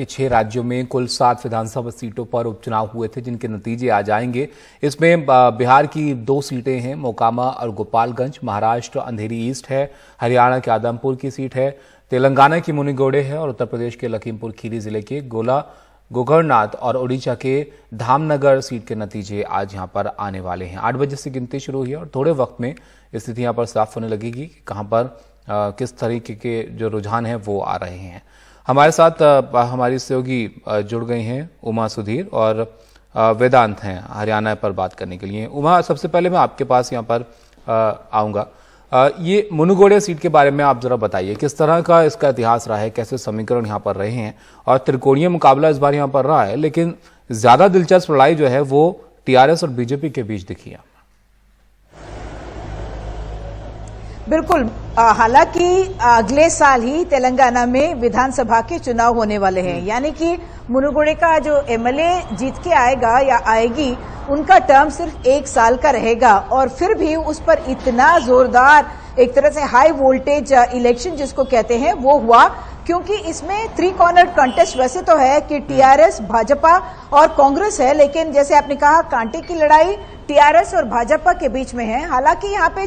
कि 6 राज्यों में कुल 7 विधानसभा सीटों पर उपचुनाव हुए थे, जिनके नतीजे आज आएंगे। इसमें बिहार की 2 सीटें हैं, मोकामा और गोपालगंज। महाराष्ट्र अंधेरी ईस्ट है, हरियाणा के आदमपुर की सीट है, तेलंगाना की मुनिगोड़े है और उत्तर प्रदेश के लखीमपुर खीरी जिले के गोकर्णनाथ और ओडिशा के धामनगर सीट के नतीजे आज यहां पर आने वाले हैं। 8 बजे से गिनती शुरू हुई है और थोड़े वक्त में स्थिति यहां पर साफ होने लगेगी कि कहां पर किस तरीके के जो रुझान हैं वो आ रहे हैं। हमारे साथ हमारी सहयोगी जुड़ गई हैं उमा सुधीर और वेदांत हैं हरियाणा पर बात करने के लिए। उमा, सबसे पहले मैं आपके पास यहाँ पर आऊँगा। ये मुनुगोड़े सीट के बारे में आप जरा बताइए, किस तरह का इसका इतिहास रहा है, कैसे समीकरण यहाँ पर रहे हैं और त्रिकोणीय मुकाबला इस बार यहाँ पर रहा है, लेकिन ज्यादा दिलचस्प लड़ाई जो है वो टीआरएस और बीजेपी के बीच दिखी है। बिल्कुल, हालांकि अगले साल ही तेलंगाना में विधानसभा के चुनाव होने वाले हैं, यानी कि मुनुगोड़े का जो एमएलए जीत के आएगा या आएगी, उनका टर्म सिर्फ 1 साल का रहेगा। और फिर भी उस पर इतना जोरदार एक तरह से हाई वोल्टेज इलेक्शन जिसको कहते हैं वो हुआ, क्योंकि इसमें 3 कॉर्नर कंटेस्ट वैसे तो है कि टीआरएस, भाजपा और कांग्रेस है, लेकिन जैसे आपने कहा कांटे की लड़ाई टीआरएस और भाजपा के बीच में है। हालांकि यहाँ पे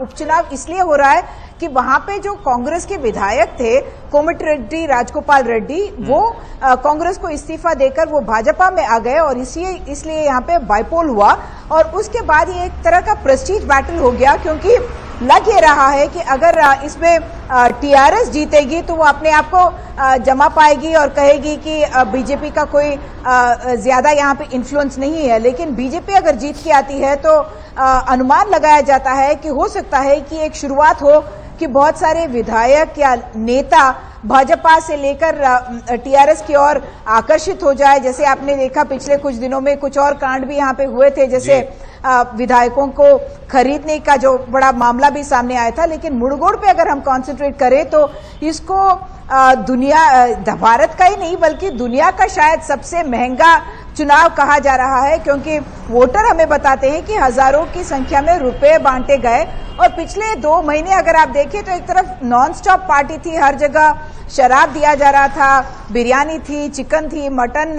उपचुनाव इसलिए हो रहा है कि वहां पे जो कांग्रेस के विधायक थे कोमटिरेड्डी राजगोपाल रेड्डी, वो कांग्रेस को इस्तीफा देकर वो भाजपा में आ गए और इसलिए यहाँ पे बाइपोल हुआ। और उसके बाद ये एक तरह का प्रेस्टीज बैटल हो गया, क्योंकि लग ये रहा है कि अगर इसमें टीआरएस जीतेगी तो वो अपने आप को जमा पाएगी और कहेगी कि बीजेपी का कोई ज्यादा यहाँ पे इन्फ्लुएंस नहीं है। लेकिन बीजेपी अगर जीत के आती है तो अनुमान लगाया जाता है कि हो सकता है कि एक शुरुआत हो कि बहुत सारे विधायक या नेता भाजपा से लेकर टीआरएस की ओर आकर्षित हो जाए। जैसे आपने देखा पिछले कुछ दिनों में कुछ और कांड भी यहाँ पे हुए थे, जैसे विधायकों को खरीदने का जो बड़ा मामला भी सामने आया था। लेकिन मुनुगोड़ पे अगर हम कंसंट्रेट करें तो इसको भारत का ही नहीं बल्कि दुनिया का शायद सबसे महंगा चुनाव कहा जा रहा है, क्योंकि वोटर हमें बताते हैं कि हजारों की संख्या में रुपए बांटे गए। और पिछले 2 महीने अगर आप देखें तो एक तरफ नॉन स्टॉप पार्टी थी, हर जगह शराब दिया जा रहा था, बिरयानी थी, चिकन थी, मटन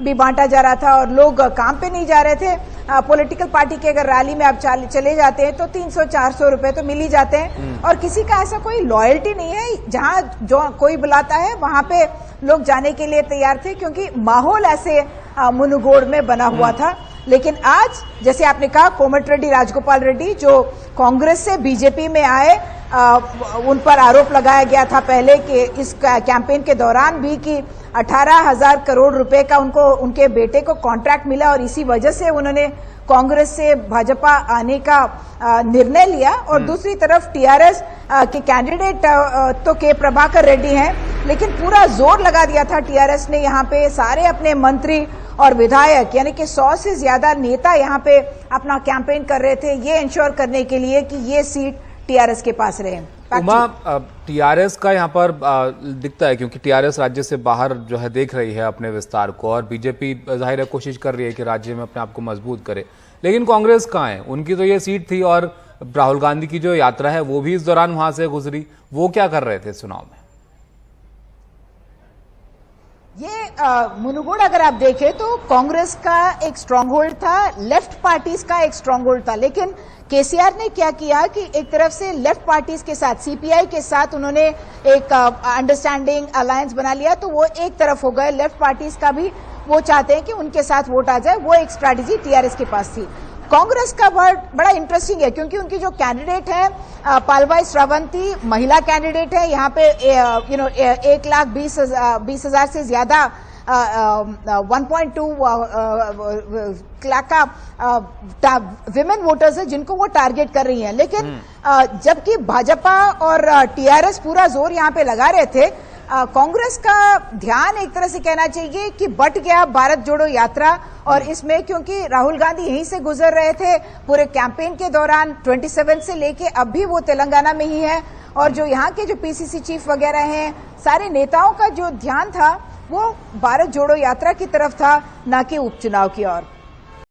भी बांटा जा रहा था और लोग काम पे नहीं जा रहे थे। पॉलिटिकल पार्टी के अगर रैली में आप चले जाते हैं तो 300-400 रुपए तो मिल ही जाते हैं। और किसी का ऐसा कोई लॉयल्टी नहीं है, जहां जो कोई बुलाता है वहां पे लोग जाने के लिए तैयार थे, क्योंकि माहौल ऐसे मुनुगोड़ में बना हुआ था। लेकिन आज जैसे आपने कहा कोमटिरेड्डी राजगोपाल रेड्डी जो कांग्रेस से बीजेपी में आए, उन पर आरोप लगाया गया था पहले कि इस कैंपेन के दौरान भी कि 18,000 करोड़ रुपए का उनके बेटे को कॉन्ट्रैक्ट मिला और इसी वजह से उन्होंने कांग्रेस से भाजपा आने का निर्णय लिया। और दूसरी तरफ टीआरएस के कैंडिडेट तो के प्रभाकर रेड्डी हैं, लेकिन पूरा जोर लगा दिया था टीआरएस ने, यहाँ पे सारे अपने मंत्री और विधायक यानी कि 100 से ज्यादा नेता यहाँ पे अपना कैंपेन कर रहे थे, ये इंश्योर करने के लिए कि ये सीट टीआरएस के पास रहे। उमा, टीआरएस का यहाँ पर दिखता है, क्योंकि टीआरएस राज्य से बाहर जो है देख रही है अपने विस्तार को और बीजेपी जाहिर है कोशिश कर रही है कि राज्य में अपने आप को मजबूत करे। लेकिन कांग्रेस कहाँ है? उनकी तो ये सीट थी और राहुल गांधी की जो यात्रा है वो भी इस दौरान वहां से गुजरी। वो क्या कर रहे थे चुनाव में? ये मुनुगोड़ अगर आप देखें तो कांग्रेस का एक स्ट्रांग होल्ड था, लेफ्ट पार्टीज का एक स्ट्रांग होल्ड था। लेकिन केसीआर ने क्या किया कि एक तरफ से लेफ्ट पार्टीज के साथ, सीपीआई के साथ उन्होंने एक अंडरस्टैंडिंग अलायंस बना लिया, तो वो एक तरफ हो गए। लेफ्ट पार्टीज का भी वो चाहते हैं कि उनके साथ वोट आ जाए, वो एक स्ट्रैटेजी टीआरएस के पास थी। कांग्रेस का बड़ा इंटरेस्टिंग है, क्योंकि उनकी जो कैंडिडेट है पालबाई श्रावंती महिला कैंडिडेट है। यहाँ पे 1,20,000 से ज्यादा 1.2 लाख का विमेन वोटर्स है जिनको वो टारगेट कर रही हैं। लेकिन जबकि भाजपा और टीआरएस पूरा जोर यहाँ पे लगा रहे थे, कांग्रेस का ध्यान एक तरह से कहना चाहिए कि बट गया भारत जोड़ो यात्रा। और इसमें क्योंकि राहुल गांधी यहीं से गुजर रहे थे पूरे कैंपेन के दौरान, 27 से लेके अब भी वो तेलंगाना में ही है, और जो यहाँ के जो पीसीसी चीफ वगैरह हैं, सारे नेताओं का जो ध्यान था वो भारत जोड़ो यात्रा की तरफ था, ना कि उपचुनाव की ओर।